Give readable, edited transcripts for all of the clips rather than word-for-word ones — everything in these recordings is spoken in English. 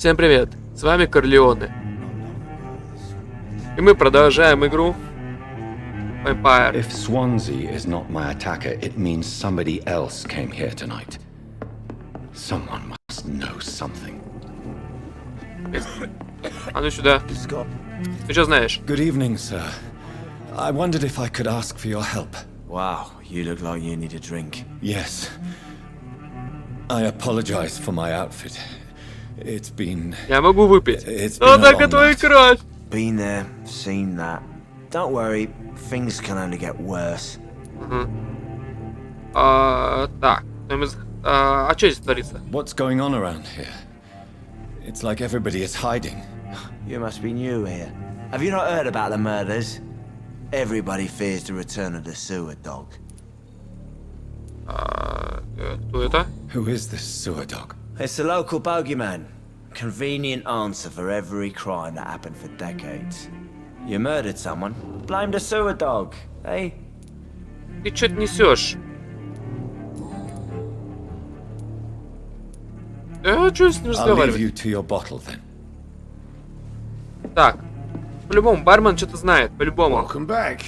Всем привет, с вами Корлеоне. И мы продолжаем игру Vampyr. If Swansea is not my attacker, it means somebody else came here tonight. Someone must know something. А ну сюда. Ты что знаешь? Good evening, sir. I wondered if I could ask for your help. Wow, you look like you need a drink. Yes. I apologize for my outfit. It's been... Я могу выпить. It's Вот been a так long это и night. кровь. Been there, seen that. Don't worry, things can only get worse. Так. А что здесь творится? What's going on around here? It's like everybody is hiding. You must be new here. Have you not heard about the murders? Everybody fears the return of the sewer dog. Кто это? Who is this sewer dog? It's the local bogeyman. Convenient answer for every crime that happened for decades. You murdered someone, blame the sewer dog, eh? Ты что-то несешь? Что с ним I'll leave разговаривать? you to your bottle then. Так. По-любому, бармен что-то знает. По-любому. Welcome back.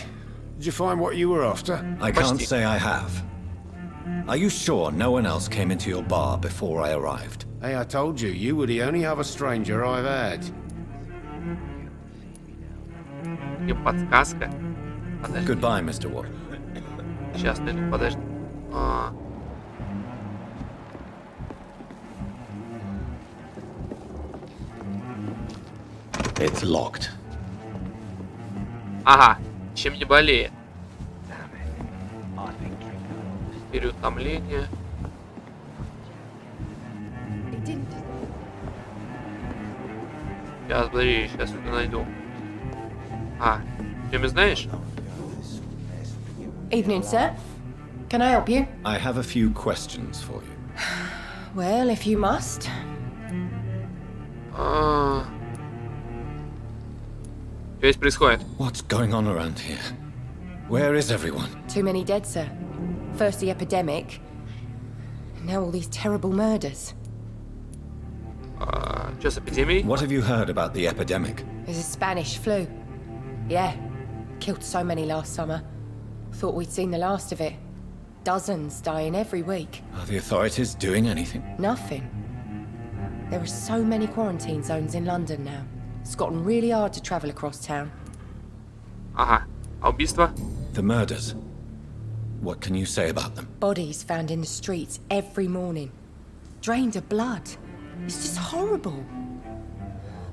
Did you find what you were after? I can't Почти. say I have. Are you sure no one else came into your bar before I arrived? Hey, I told you, you were the only other stranger I've had. Мне подсказка. Подожди. Goodbye, Mr. Watt. Сейчас найду, подожди. It's locked. Ага. Чем не болеет. Переутомление. Сейчас, подожди, сейчас это найду. Чем не знаешь? Evening, sir. Can I help you? I have a few questions for you. Well, if you must. Что здесь происходит? What's going on around here? Where is everyone? Too many dead, sir. First the epidemic, now all these terrible murders. Что с эпидемией? What have you heard about the epidemic? There's a Spanish flu. Yeah, killed so many last summer. Thought we'd seen the last of it. Dozens dying every week. Are the authorities doing anything? Nothing. There are so many quarantine zones in London now. It's gotten really hard to travel across town. Ага. А убийство? The murders. What can you say about them? Bodies found in the streets every morning. Drained of blood. It's just horrible.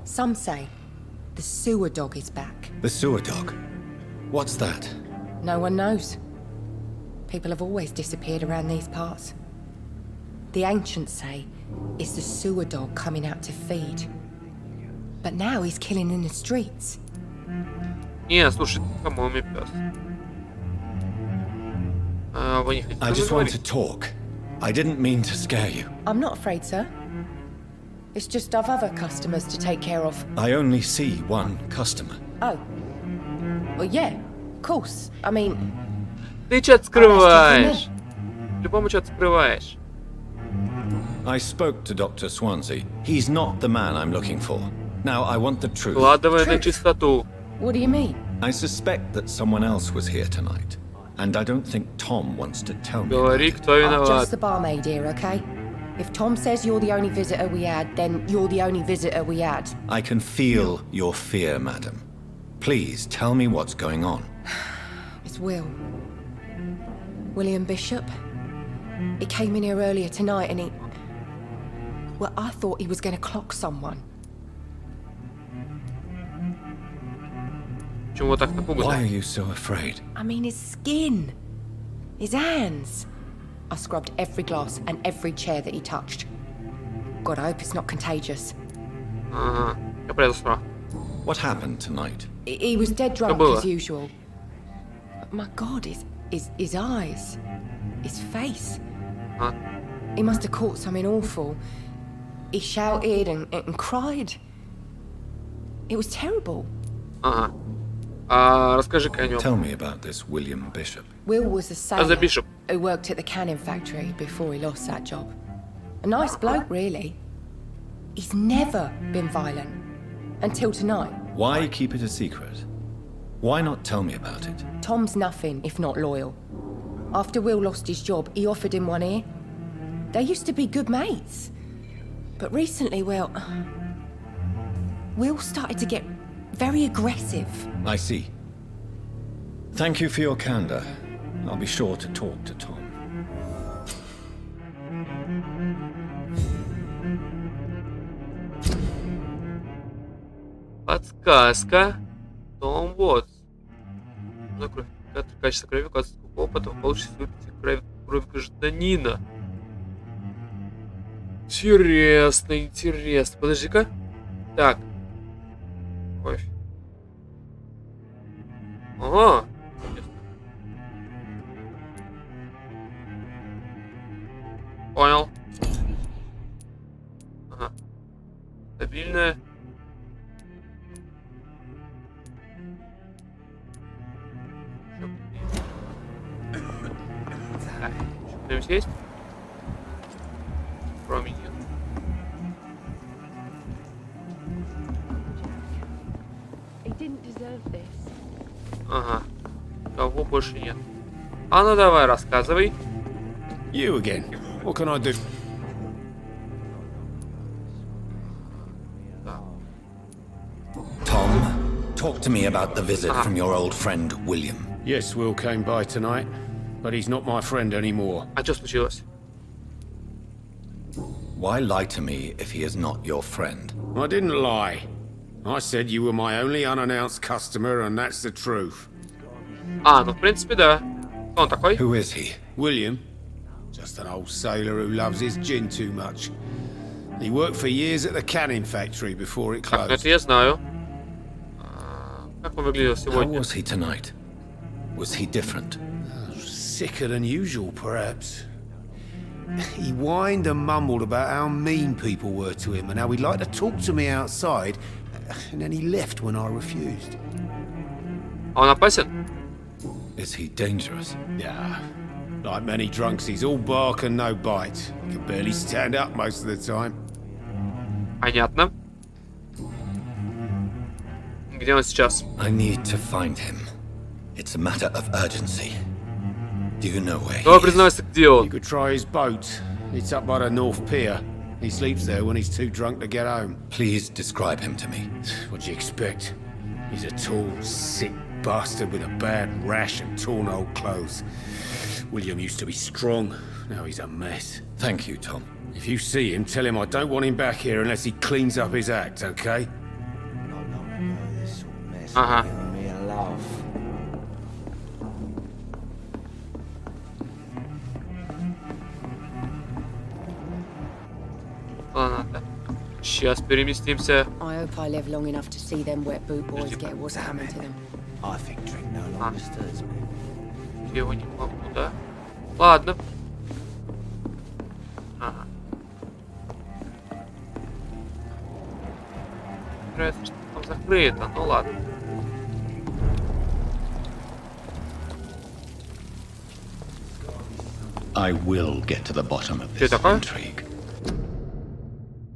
Some say the sewer dog is back. The sewer dog. What's that? No one knows. People have always disappeared around these parts. The ancients say it's the sewer dog coming out to feed. But now he's killing in the streets. Не, слушай, по-моему, пес. Вы не хотите I just want to поговорить? talk. I didn't mean to scare you. I'm not afraid, sir. It's just I've other customers to take care of. I only see one customer. Oh. Well, yeah, of course. I mean, Ты что-то скрываешь. По-любому что-то скрываешь. I spoke to Dr. Swansea. He's not the man I'm looking for. Now, I want the truth. Вкладывай на Truth. чистоту. what do you mean? I suspect that someone else was here tonight. And I don't think Tom wants to tell me about Говори, it. кто I'm виноват. just the barmaid here, okay? If Tom says you're the only visitor we had, then you're the only visitor we had. I can feel your fear, madam. Please tell me what's going on. It's Will. William Bishop. He came in here earlier tonight and he... Well, I thought he was going to clock someone. Почему вы так Why are напуганы? you so afraid? I mean, his skin. His hands. I scrubbed every glass and every chair that he touched. God, I hope it's not contagious. Ага. Я прятался. What happened tonight? He was dead drunk было? as usual. But my God, his eyes. His face. А? He must have caught something awful. He shouted and cried. It was terrible. Ага. Расскажи-ка о нем. Tell me about this William Bishop. Will was a sailor the bishop. who worked at the canning factory before he lost that job. A nice bloke, really. He's never been violent. Until tonight. Why keep it a secret? Why not tell me about it? Tom's nothing if not loyal. After Will lost his job, he offered him one ear. They used to be good mates. But recently, well, Will started to get very aggressive. I see. Thank you for your candor. I'll be sure to talk to Tom. Подсказка. Том вот. За кровь. Качество крови, сколько опыта получишь выпить кровь гражданина. Интересно, интересно. Подожди-ка. Так. Кровь. Ага. Понял. Ага. Стабильная. Что-нибудь есть? Кроме нет. Ага. Кого больше нет. А ну давай, рассказывай. You again. What can I do? Tom, talk to me about the visit from your old friend, William. Yes, Will came by tonight, but he's not my friend anymore. А что случилось? Why lie to me if he is not your friend? I didn't lie. I said you were my only unannounced customer, and that's the truth. А, ну в принципе да. Кто он такой? Who is he? William, just an old sailor who loves his gin too much. He worked for years at the canning factory before it Так, closed. это я знаю. Как он выглядел How сегодня? was he tonight? Was he different? Sicker than usual, perhaps. He whined and mumbled about how mean people were to him and how he'd like to talk to me outside, and then he left when I refused. А он опасен? Is he dangerous? Yeah. Like many drunks, he's all bark and no bite. He can barely stand up most of the time. Понятно. Где он сейчас? I need to find him. It's a matter of urgency. Do you know where he Давай is? признавайся, где You он. could try his boat. It's up by the North Pier. He sleeps there when he's too drunk to get home. Please describe him to me. What do you expect? He's a tall, sick bastard with a bad rash and torn old clothes. William used to be strong. Now he's a mess. Thank you, Tom. If you see him, tell him I don't want him back here unless he cleans up his act, okay? Not long ago, this sort of mess Ага. was giving me a laugh. Ладно. Сейчас переместимся. I hope I live long enough to see them wet boot boys get what's Damn coming it. to them. I think drink no longer stirs me. Я его не могу, да? Ладно. Ага. Нравится, что там закрыто, ну ладно. I will get to the bottom of this такое? intrigue.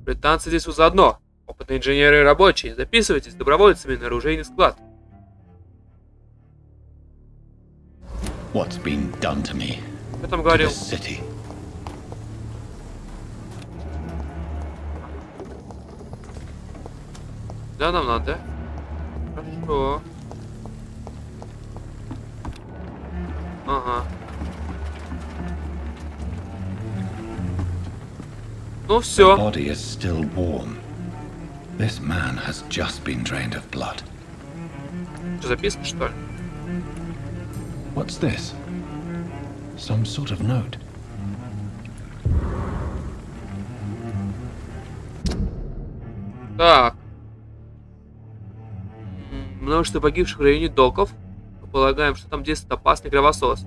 Британцы здесь заодно. Опытные инженеры и рабочие. Записывайтесь добровольцами на оружейный склад. What's been done to me? Кто там To говорил? this city? Да, нам надо. Хорошо. Ага. Ну The все. body is still warm. This man has just been drained of blood. Что, записка, что ли? What's this? Some sort of note. Так. Множество погибших в районе доков. Мы полагаем, что там действует опасный кровосос.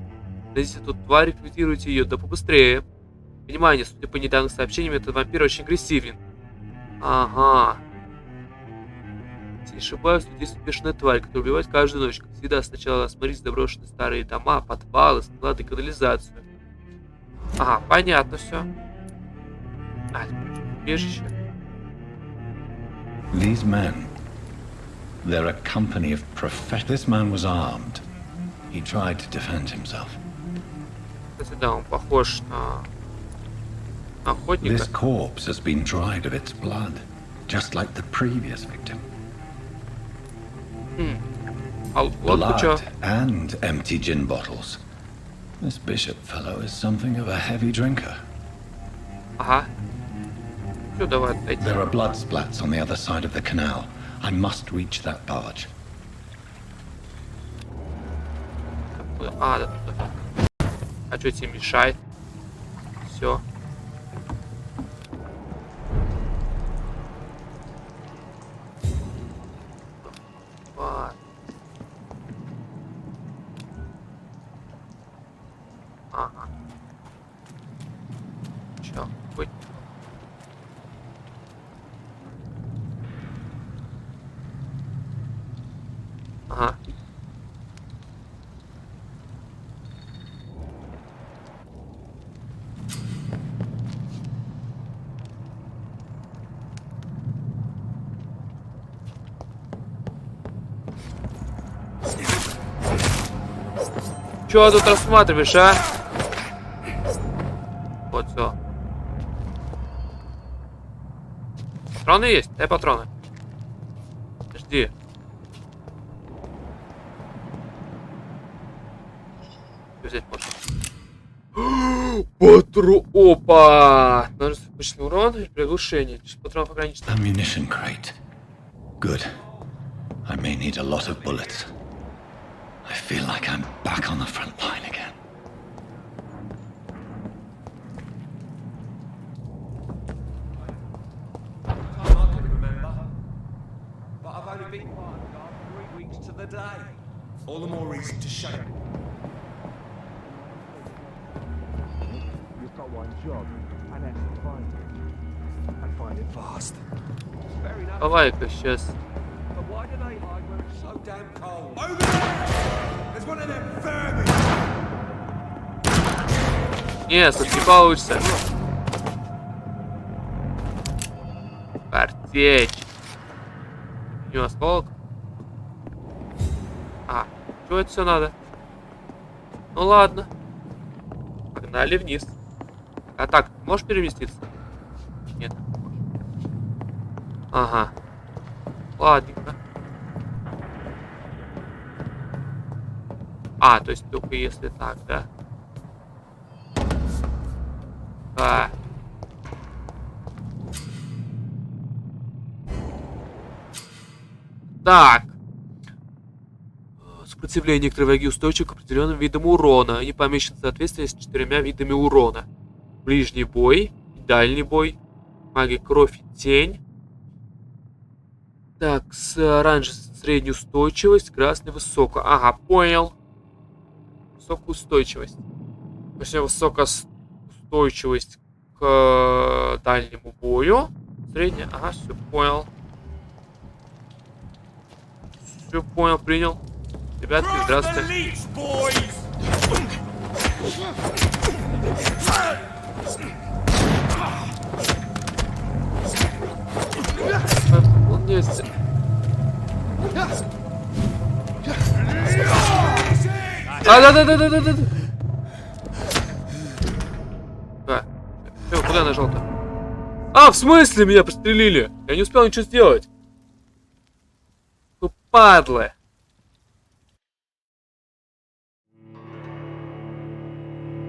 Найдите эту тварь, ликвидируйте ее, да побыстрее. Внимание, судя по недавним сообщениям, этот вампир очень агрессивен. Ага. Если не ошибаюсь, тут есть успешная тварь, которая убивает каждую ночь. Как всегда, сначала осмотрите заброшенные старые дома, подвалы, склады, канализацию. Ага, понятно все. А, убежище. These men, they're a company of This man was armed. He tried to defend himself. Кстати, да, он похож на охотника. This corpse has been dried of its blood, just like the previous victim. А лодку чё? Blood and empty gin bottles. This bishop fellow is something of a heavy drinker. Ага. Чё, давай отойти. There are blood splats on the other side of the canal. I must reach that barge. А, да, да. А что тебе мешает? Все. Ага. Чё, хоть. Ага. Чё тут рассматриваешь, а? Вот все. Патроны есть? Дай патроны. Жди. Что взять можно? Патрон. Опа! Множество обычный урон и приглушение. Патрон пограничный. Ammunition crate. Good. I may need a lot of bullets. I feel like I'm back on the front line again. I can remember, but I've only been part of the guard 3 weeks to the day. All the more reason to shut it. You've got one job, and that's to find it. And find it fast. Fair enough. Давай-ка сейчас. But why do they hide when it's so damn cold? Over there! There's one of them vermin! Нет, тут не получится. Картечь. У него осколок. А, что это все надо? Ну ладно. Погнали вниз. А так, можешь переместиться? Нет. Ага. Ладненько. А, то есть только если так, да? А. Так. Сопротивление некоторой враги устойчиво к определенным видам урона. Они помечены в соответствии с 4 видами урона. Ближний бой, дальний бой, магия кровь и тень. Так, с оранжевой среднюю устойчивость, красный высокую. Ага, понял. Высокую устойчивость. Точнее, высокая устойчивость к дальнему бою. Средняя, ага, все понял. Все понял, принял. Ребятки, здравствуйте. Выполняйся. Да. Куда я нажал-то? А, в смысле меня пристрелили? Я не успел ничего сделать. Ну, падлы.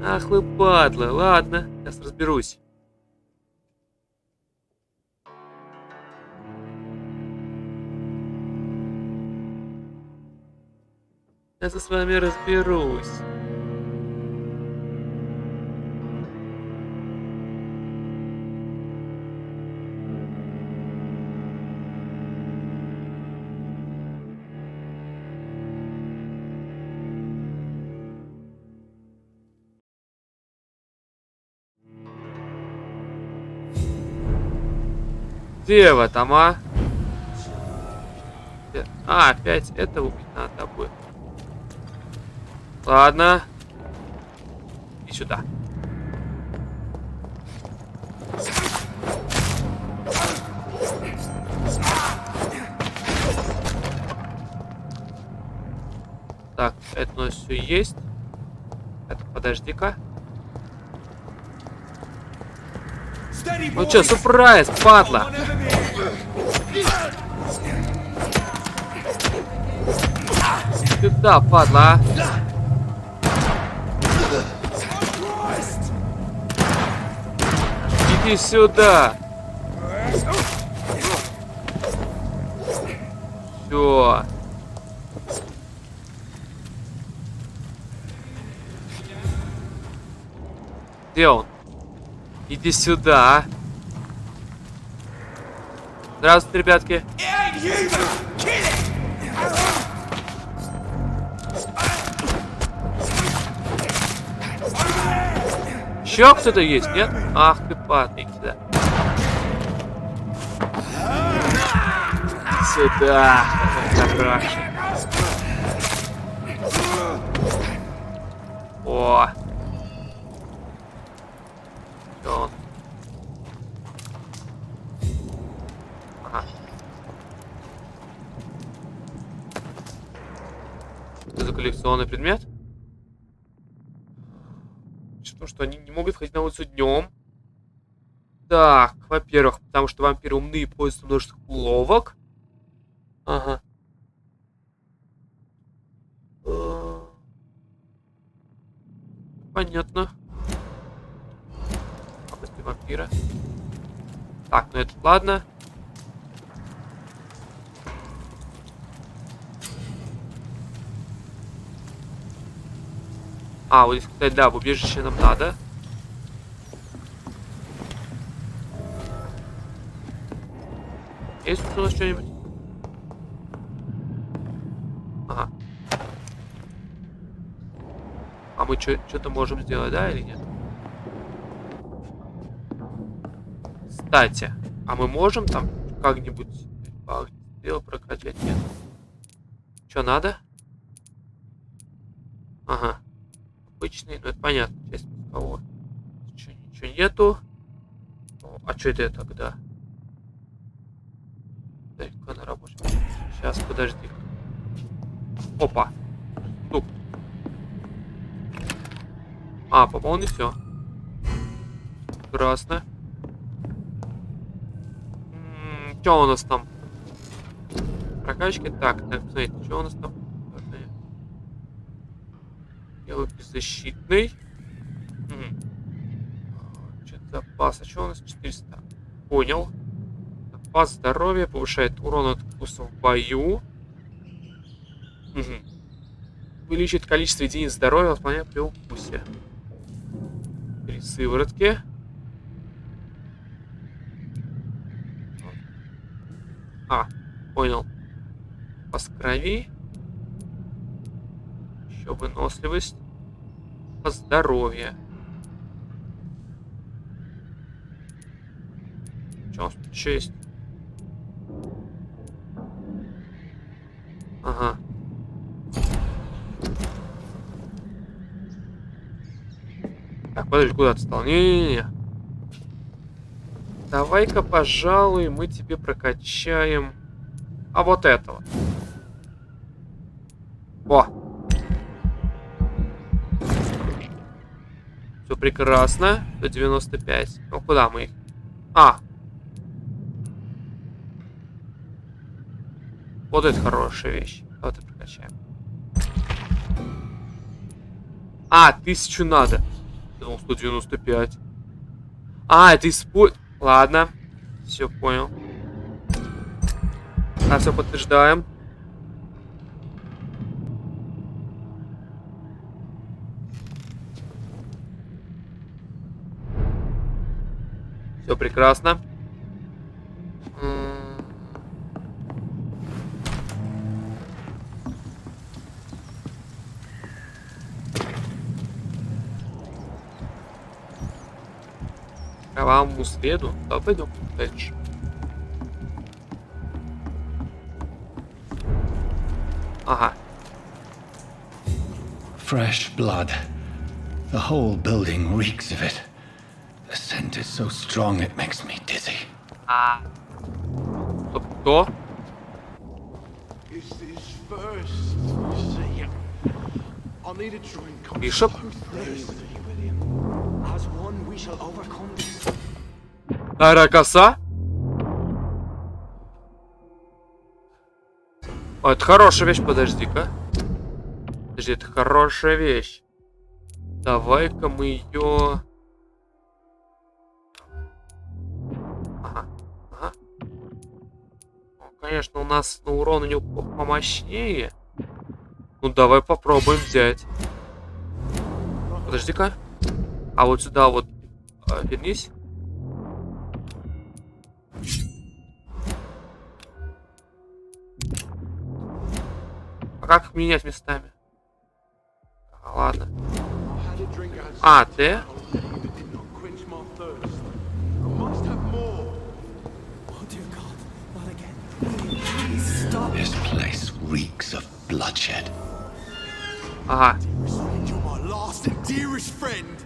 Ах вы падлы. Ладно, сейчас разберусь. Я с вами разберусь. Где вы там, а? А, опять это убить надо будет. Ладно. И сюда. Так, это у нас все есть. Это, подожди-ка. Ну что, сюрприз, падла! Сюда, падла, а! Иди сюда! Все. Где он? Иди сюда, а! Здравствуйте, ребятки. Еще кто-то есть, нет? Ах ты, падай, сюда. Сюда. Хороший. О. Что он? Ага. Что за коллекционный предмет? Что они не могут ходить на улицу днем. Так, во-первых, потому что вампиры умные и пользуются множеством уловок. Ага. Понятно. Области вампира. Так, ну это ладно. А, вот здесь, кстати, да, в убежище нам надо. Есть у нас что-нибудь? Ага. А мы что-то можем сделать, да, или нет? Кстати, а мы можем там как-нибудь дело прокачать? Нет. Что надо? Ага. Обычный, ну это понятно, часть кого. Ничего нету. А что это тогда? Дай-ка на рабочем. Сейчас, подожди. Опа. Тук. А, по-моему, не все. Прекрасно. Что у нас там? Прокачка. Так, смотрите, что у нас там? Белый беззащитный. Что-то запас. А что у нас 400? Понял. Запас здоровья повышает урон от укуса в бою. Увеличивает количество единиц здоровья, восполняя при укусе. 3 сыворотки. А, понял. Запас крови. Еще выносливость. Здоровье. Что у нас тут еще есть? Ага. Так, подожди, куда ты стал? Не-не-не. Давай-ка, пожалуй, мы тебе прокачаем... А вот этого. О! Все прекрасно. 195. Ну, куда мы их? А! Вот это хорошая вещь. Вот это прокачаем. А, 1000 надо. Я думал, 195. А, это использует... Ладно. Все, понял. А, все подтверждаем. Все прекрасно. Кровавому следу. Да, пойдем дальше. Ага. Fresh blood. The whole building reeks of it. The scent is so strong it makes me dizzy. Кто? Is this first? See, I'll need a drink. Бишоп. As one, we shall overcome this. Старая коса. О, это хорошая вещь, подожди-ка. Подожди, это хорошая вещь. Давай-ка мы ее... Ага, ага. Ну, конечно, у нас урон у него помощнее. Ну, давай попробуем взять. Подожди-ка. А вот сюда вот вернись. А как их менять местами? Ладно. А, ты? This place reeks of bloodshed. Ага. You're my last and dearest friend.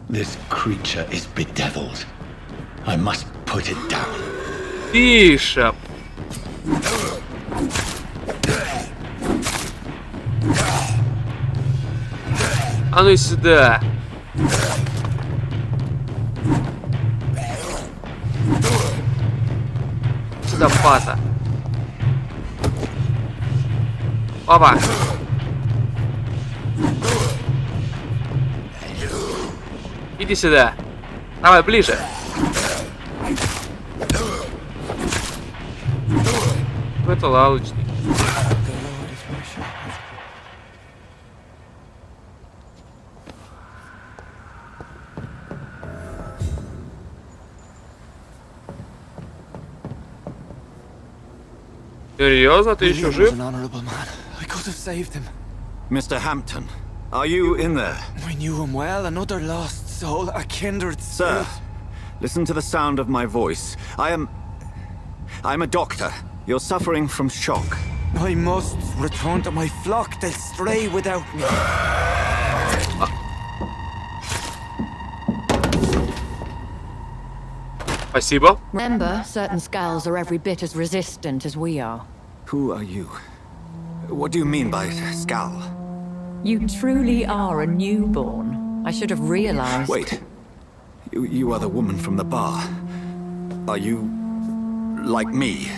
This creature is bedeviled. I must put it down. Бишоп. А ну и сюда. Сюда, пата. Опа. Иди сюда. Давай ближе. Это лавочник. Серьезно, ты еще жив? An honorable man. I could have saved him. Mr. Hampton, are you in there? I knew him well, another lost soul, a kindred Sir, spirit. listen to the sound of my voice. I'm a doctor. You're suffering from shock. I must return to my flock. They'll stray without me. Спасибо. Remember, certain skulls are every bit as resistant as we are. Who are you? What do you mean by skull? You truly are a newborn. I should have realized. Wait. You are the woman from the bar. Are you like me?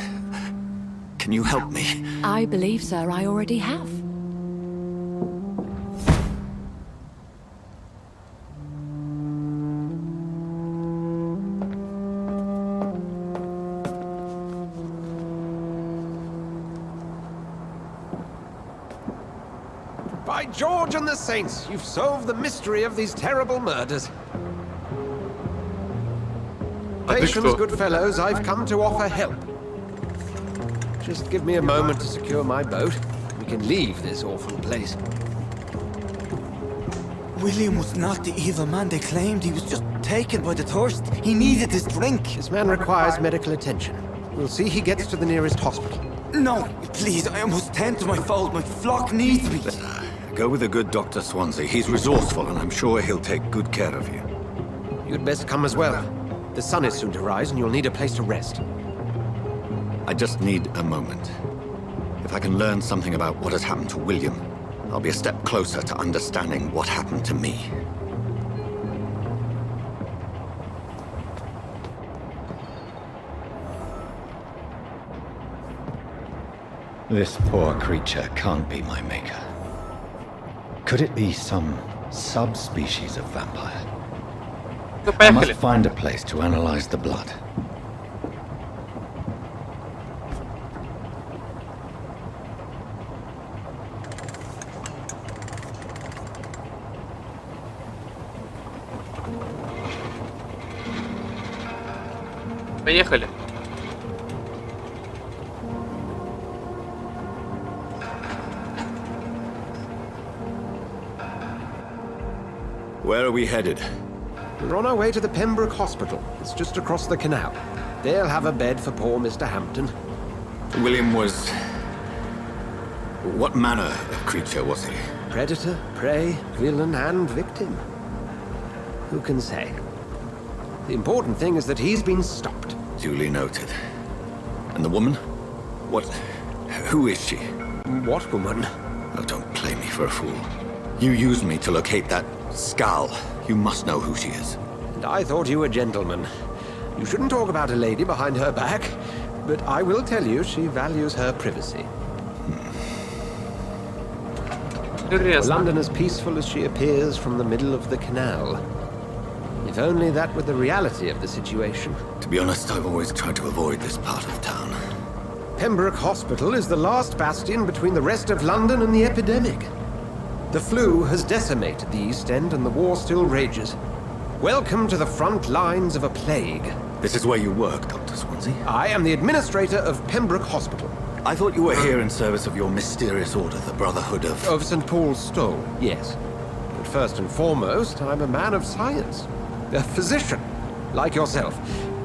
Can you help me? I believe, sir, I already have. By George and the Saints, you've solved the mystery of these terrible murders. Patience, good fellows, I've come to offer help. Just give me a moment to secure my boat. We can leave this awful place. William was not the evil man they claimed. He was just taken by the thirst. He needed this drink. This man requires medical attention. We'll see he gets to the nearest hospital. No, please, I must tend to my fold. My flock needs me. Go with the good Dr. Swansea. He's resourceful, and I'm sure he'll take good care of you. You'd best come as well. The sun is soon to rise, and you'll need a place to rest. I just need a moment. If I can learn something about what has happened to William, I'll be a step closer to understanding what happened to me. This poor creature can't be my maker. Could it be some subspecies of vampire? I must find a place to analyze the blood. Поехали. Where are we headed? We're on our way to the Pembroke Hospital. It's just across the canal. They'll have a bed for poor Mr. Hampton. William was... What manner of creature was he? Predator, prey, villain, and victim. Who can say? The important thing is that he's been stopped. Duly noted. And the woman? What... Who is she? What woman? Oh, don't play me for a fool. You used me to locate that skull. You must know who she is. And I thought you a gentleman. You shouldn't talk about a lady behind her back, but I will tell you she values her privacy. London as peaceful as she appears from the middle of the canal. If only that were the reality of the situation. To be honest, I've always tried to avoid this part of town. Pembroke Hospital is the last bastion between the rest of London and the epidemic. The flu has decimated the East End and the war still rages. Welcome to the front lines of a plague. This is where you work, Dr. Swansea? I am the administrator of Pembroke Hospital. I thought you were here in service of your mysterious order, the Brotherhood of... Of St. Paul's Stole, yes. But first and foremost, I'm a man of science. A physician, like yourself,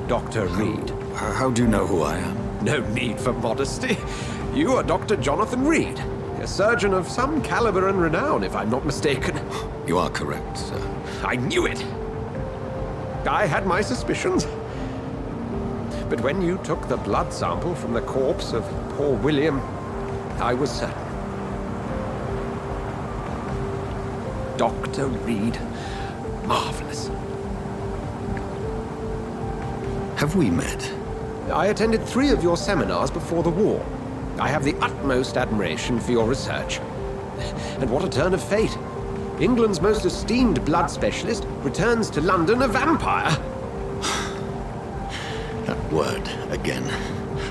Dr. Reed. How do you know who I am? No need for modesty. You are Dr. Jonathan Reed, a surgeon of some caliber and renown, if I'm not mistaken. You are correct, sir. I knew it! I had my suspicions. But when you took the blood sample from the corpse of poor William, I was certain. Dr. Reed. Marvelous. Have we met? I attended 3 of your seminars before the war. I have the utmost admiration for your research. And what a turn of fate. England's most esteemed blood specialist returns to London a vampire. That word, again,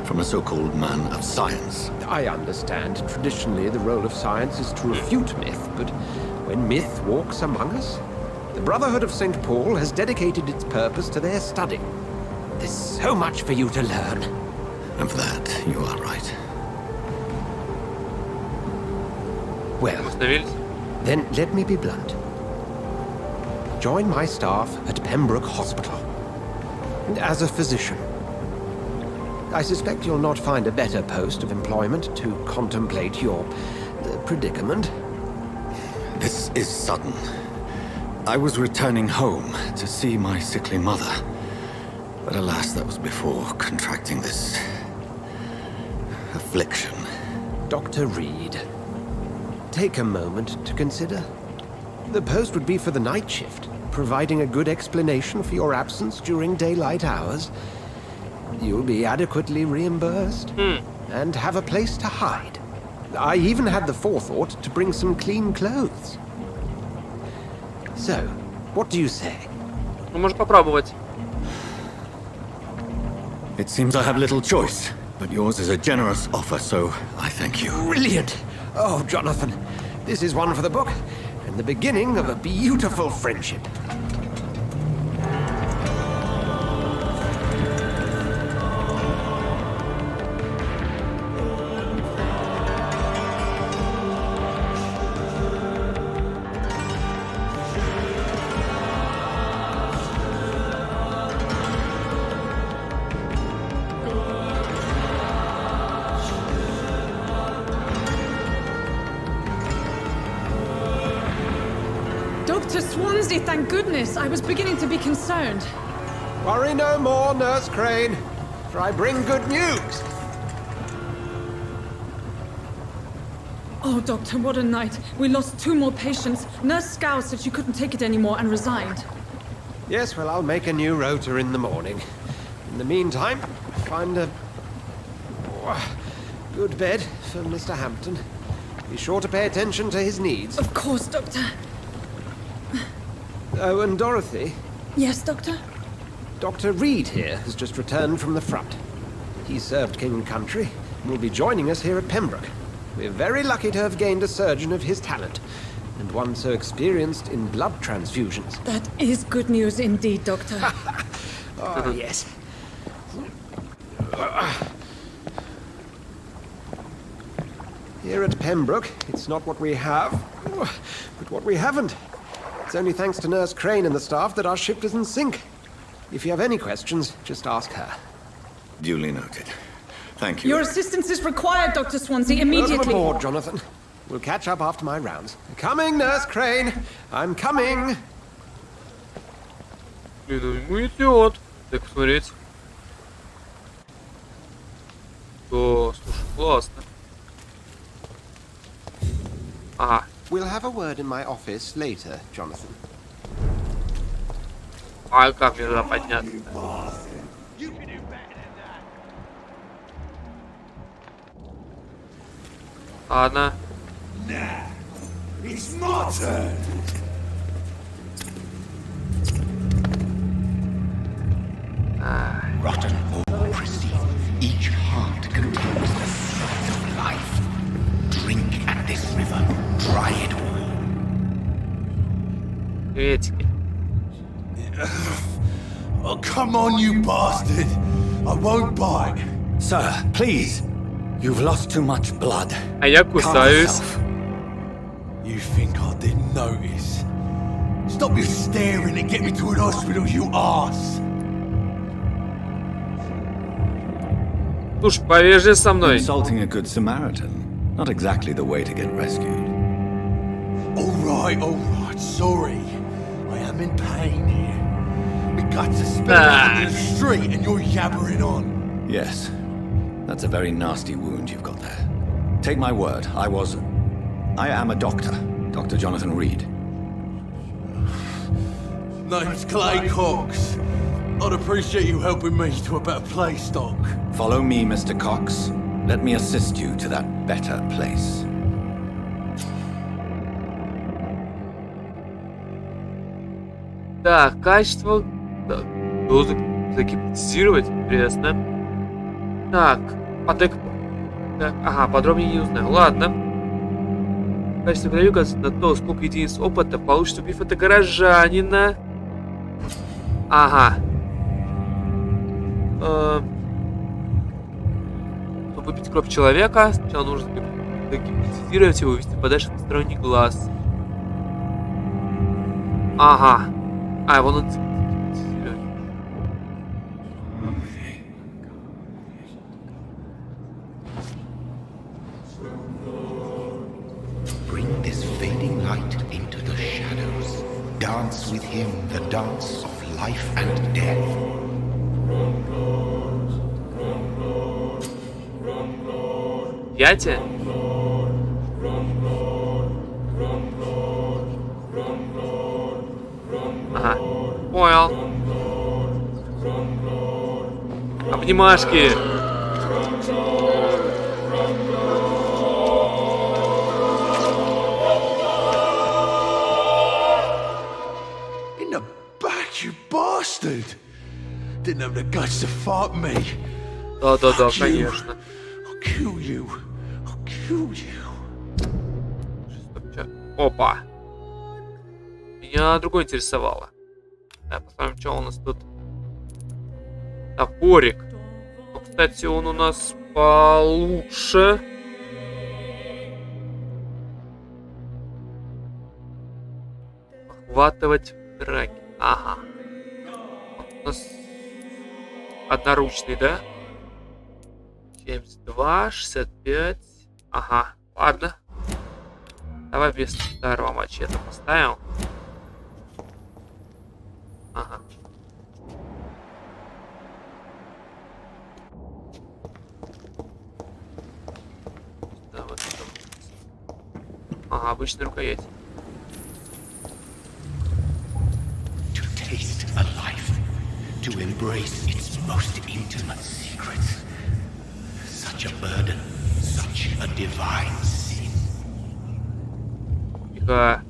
from a so-called man of science. I understand. Traditionally, the role of science is to refute myth, but when myth walks among us, the Brotherhood of St. Paul has dedicated its purpose to their study. There's so much for you to learn. And for that, you are right. Well, then let me be blunt. Join my staff at Pembroke Hospital. As a physician. I suspect you'll not find a better post of employment to contemplate your predicament. This is sudden. I was returning home to see my sickly mother. But alas, that was before contracting this affliction. Dr. Reed, take a moment to consider. The post would be for the night shift, providing a good explanation for your absence during daylight hours. You'll be adequately reimbursed and have a place to hide. I even had the forethought to bring some clean clothes. So, what do you say? Ну, можно попробовать. It seems I have little choice, but yours is a generous offer, so I thank you. Brilliant! Oh, Jonathan, this is one for the book, and the beginning of a beautiful friendship. Dr. Swansea, thank goodness. I was beginning to be concerned. Worry no more, Nurse Crane, for I bring good news. Oh, Doctor, what a night. We lost 2 more patients. Nurse Scow said she couldn't take it anymore and resigned. Yes, well, I'll make a new rota in the morning. In the meantime, find a good bed for Mr. Hampton. Be sure to pay attention to his needs. Of course, Doctor. Oh, and Dorothy? Yes, Doctor? Dr. Reed here has just returned from the front. He served King and Country and will be joining us here at Pembroke. We're very lucky to have gained a surgeon of his talent, and one so experienced in blood transfusions. That is good news indeed, Doctor. Oh, yes. Here at Pembroke, it's not what we have, but what we haven't. It's only thanks to Nurse Crane and the staff that our ship doesn't sink. If you have any questions, just ask her. Duly noted. Thank you. Your assistance is required, Dr. Swansea, immediately. Welcome aboard, Jonathan. We'll catch up after my rounds. Coming, Nurse Crane. I'm coming. Блин, ему идет. Так посмотреть. О, слушай, классно. Ага. We'll have a word in my office later, Jonathan. А как мне туда подняться? Ладно. It's my turn. Rotten ore pristine. Each heart contains the sweat of life. Drink at this river. Dry it all. Приветики. Oh, come on, you bastard. I won't bite. Sir, please. You've lost too much blood. А я Calm кусаюсь. yourself. You think I didn't notice? Stop your staring and get me to an hospital, you arse. Слушай, повяжи со мной. Insulting a good Samaritan. Not exactly the way to get rescued. All right. Sorry. I am in pain here. My guts are spilled out in the street and you're yabbering on. Yes. That's a very nasty wound you've got there. Take my word, I am a doctor. Dr. Jonathan Reed. Name's Clay Cox. I'd appreciate you helping me to a better place, Doc. Follow me, Mr. Cox. Let me assist you to that better place. Так, качество... Так, дозу загипнотизировать, интересно. Так, так, ага, подробнее не узнаю. Ладно. Качество крови указывает на то, сколько единиц опыта получится, убив это горожанина. Ага. Чтобы выпить кровь человека, сначала нужно загипнотизировать его и увести подальше от посторонних глаз. Ага. А, его надо загипнотизировать. Bring this fading light into the shadows. Dance with him the dance of life and death. Пятие? Ага, понял. Обнимашки. In the back, you bastard! Didn't have the guts to fight me. Да-да-да, конечно. I'll kill you. I'll kill you. Опа. Меня другое интересовало. Так, посмотрим, что у нас тут. Топорик. Ну, кстати, он у нас получше. Охватывать драки. Ага. У нас одноручный, да? 72, 65. Ага, ладно. Давай без второго мачете поставим. Ага. Да, вот это. Ага, обычная рукоять. To taste a life, to embrace its most intimate secrets. Such a burden, such a divine sin. Тихо.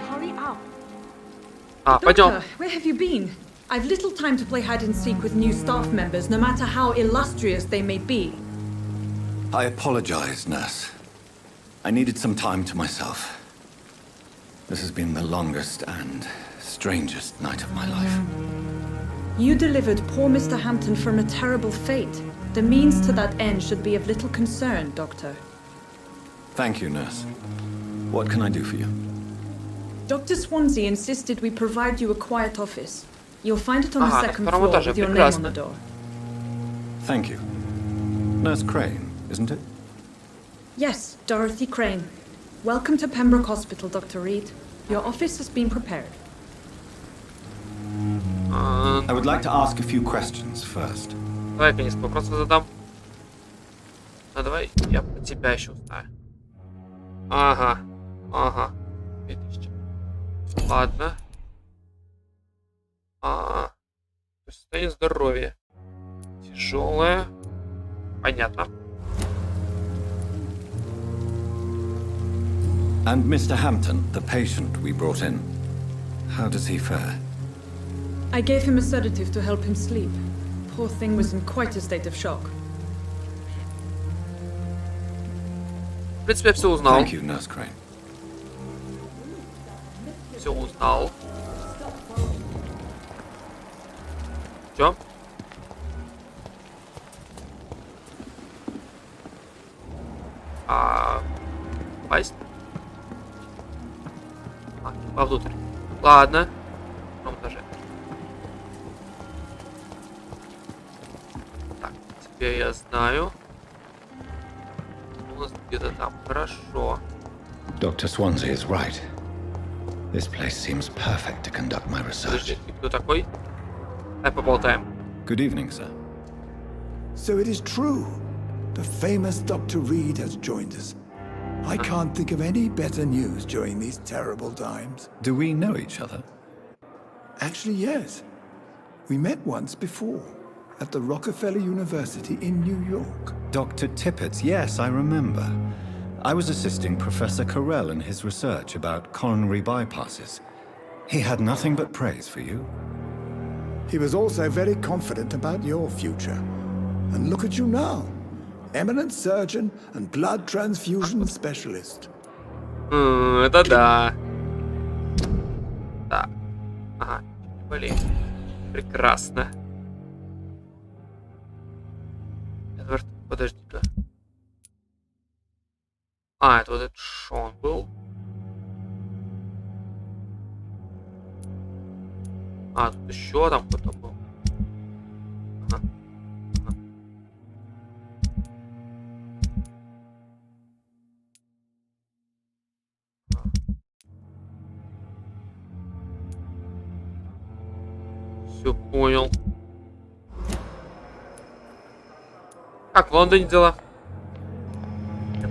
Hurry up. Пойдем. Doctor, where have you been? I've little time to play hide and seek with new staff members, no matter how illustrious they may be. I apologize, nurse. I needed some time to myself. This has been the longest and strangest night of my life. You delivered poor Mr. Hampton from a terrible fate. The means to that end should be of little concern, Doctor. Thank you, nurse. What can I do for you? Dr. Swansea insisted we provide you a quiet office. You'll find it on the second втором floor этаже, with your name on прекрасно. the door. Thank you. Nurse Crane, isn't it? Yes, Dorothy Crane. Welcome to Pembroke Hospital, Dr. Reed. Your office has been prepared. I would like to ask a few questions first. Давай, конечно, вопросы задам. А давай я про тебя еще узнаю. Ага. 2000. Ладно. Состояние здоровья. Тяжелое. Понятно. And Mr. Hampton, the patient we brought in, how does he fare? I gave him a sedative to help him sleep. Poor thing was in quite a state of shock. В принципе, я все узнал. Thank you, Nurse Crane. Все узнал. Чё? Пасть? Вовнутрь. Ладно. На втором этаже. Так, теперь я знаю. У нас где-то там. Хорошо. Dr. Swansea is right. This place seems perfect to conduct my research. Подожди, ты кто такой? Давай поболтаем. Good evening, sir. So it is true. The famous Dr. Reed has joined us. I can't think of any better news during these terrible times. Do we know each other? Actually, yes. We met once before, at the Rockefeller University in New York. Dr. Tippett, yes, I remember. I was assisting Professor Carell in his research about coronary bypasses. He had nothing but praise for you. He was also very confident about your future. And look at you now. Eminent surgeon and blood transfusion specialist. Это да. Так. Ага. Блин. Прекрасно. Подожди-ка. Это вот этот Шон был. Тут еще там кто-то был. Все понял. Как в Лондоне дела?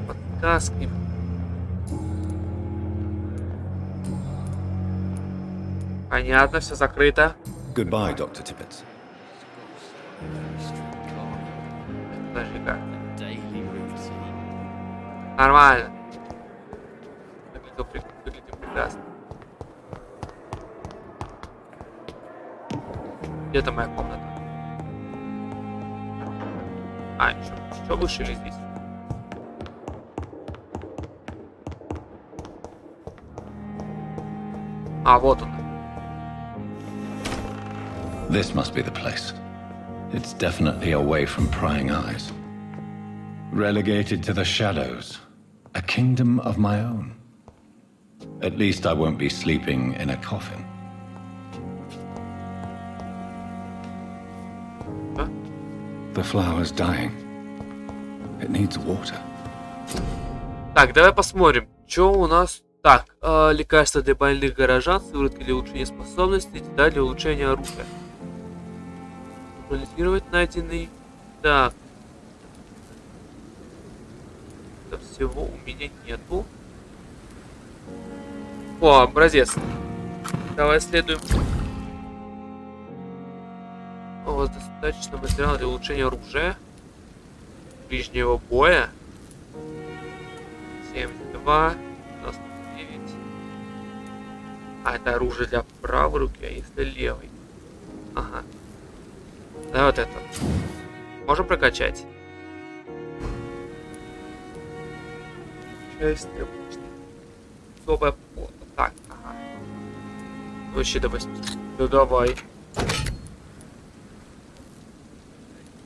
Подсказки. Понятно, все закрыто. Goodbye, Dr. Tippett. Подожди, как? Нормально. Выглядим прекрасно. Где-то моя комната? Еще выше или здесь? Вот он. This must be the place. It's definitely away from prying eyes. Relegated to the shadows. A kingdom of my own. At least I won't be sleeping in a coffin. The flower's dying. It needs water. Так, давай посмотрим, что у нас. Так, лекарства для больных горожан, сыворотки для улучшения способностей, детали для улучшения оружия. Анализировать найденный. Так. Это всего у меня нету. Образец. Давай исследуем. У вас достаточно материала для улучшения оружия. Ближнего боя. 72. 99. Это оружие для правой руки, а если левой? Ага. Да, вот это. Можем прокачать. Часть обычная. Особая плота. Так, ага. Вообще до 80. Ну давай.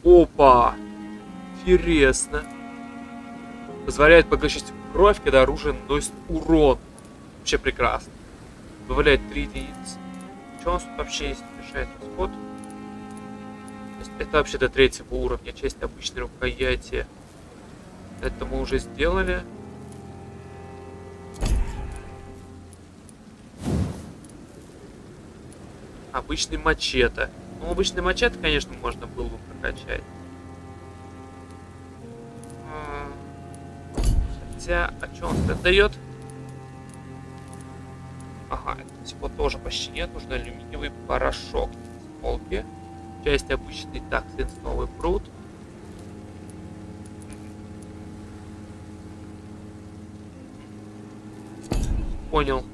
Опа! Интересно. Позволяет поглощать кровь, когда оружие наносит урон. Вообще прекрасно. Добавляет 3 единицы. Что у нас тут вообще есть? Решает расход. Это вообще до 3-го уровня. Часть обычной рукояти. Это мы уже сделали. Обычный мачете. Ну, обычный мачете, конечно, можно было бы прокачать. Хотя, а что он это дает? Ага, это всего тоже почти нет. Нужно алюминиевый порошок. Полки. Часть обычный. Так, свинцовый пруд. Понял.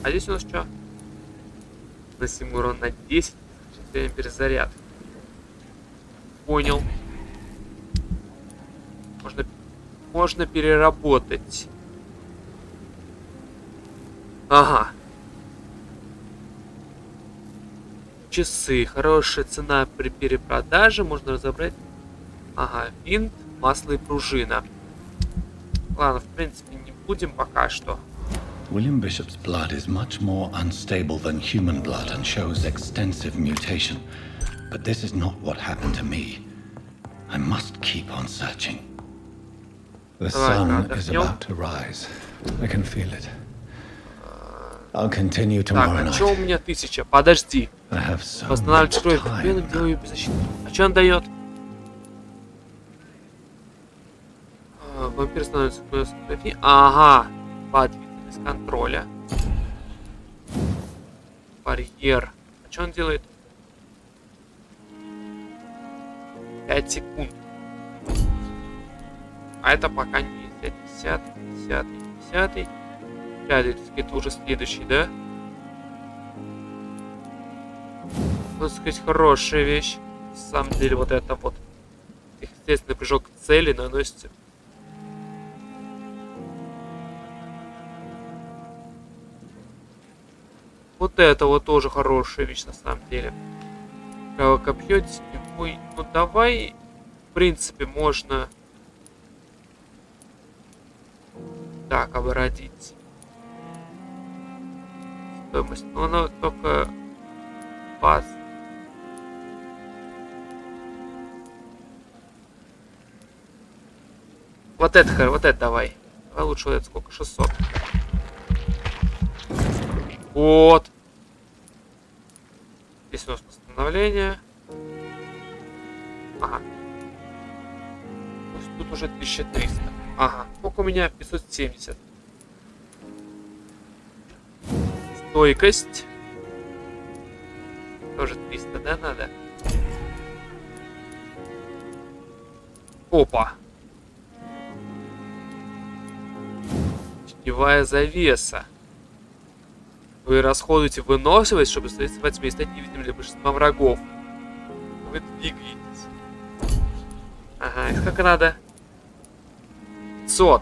А здесь у нас что? Наносим урон на 10. Время перезаряд. Понял. Можно переработать. Ага. Часы. Хорошая цена при перепродаже. Можно разобрать. Ага. Винт, масло и пружина. Ладно, в принципе, не будем пока что. William Bishop's blood is much more unstable than human blood and shows extensive mutation. But this is not what happened to me. I must keep on searching. The sun is about to rise. I can feel it. I'll continue tomorrow night. Так, а что у меня 1000? Подожди. Восстанавливать кровь. Делаю беззащитным. А что он дает? Вампир становится кровью. Ага. Подвижность контроля. Барьер. А что он делает? 5 секунд. А это пока не 10, 10, 10. Это уже следующий, да? Вот, сказать, хорошая вещь. На самом деле, вот это вот. Естественный прыжок к цели наносится. Вот это вот тоже хорошая вещь, на самом деле. Копье, ой, ну давай, в принципе, можно так оборотить. Стоимость, но она только баз. Вот это давай. Давай лучше вот это сколько? 600. Вот. Здесь у нас восстановление. Ага. То есть тут уже 1300. Ага. Сколько у меня? 570. Стойкость. Тоже 300, да, надо? Опа. Теневая завеса. Вы расходуете выносливость, чтобы существовать тьме и стать невидимым для большинства врагов. Вы двигаетесь. Ага, и сколько надо? 500.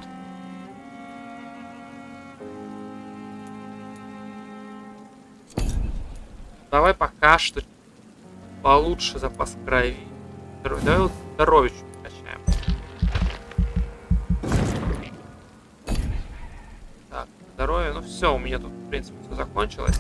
Давай пока что получше запас крови. Давай вот здоровье чуть качаем. Так, здоровье. Ну все, у меня тут, в принципе, все закончилось.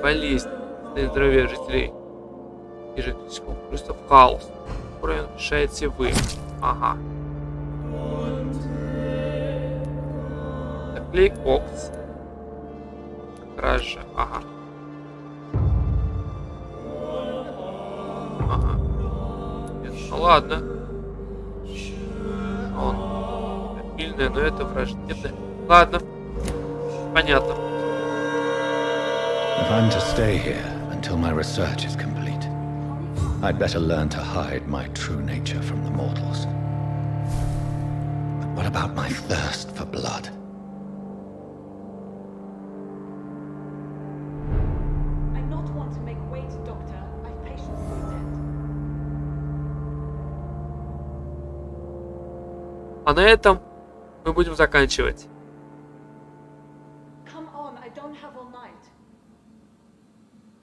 Болезнь. Здоровье жителей и жительского просто в хаос. Уровень решаете вы. Ага. Так, лейкокс. Кража. Ага. Ага. Нет, ну ладно. Он стабильный, но это враждебно. Ладно. Понятно. If I'm to stay here until my research is complete, I'd better learn to hide my true nature from the mortals. But what about my thirst for blood? I not want to make wait, Doctor. I've patience to attend. А на этом мы будем заканчивать.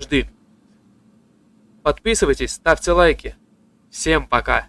Жди. Подписывайтесь, ставьте лайки. Всем пока.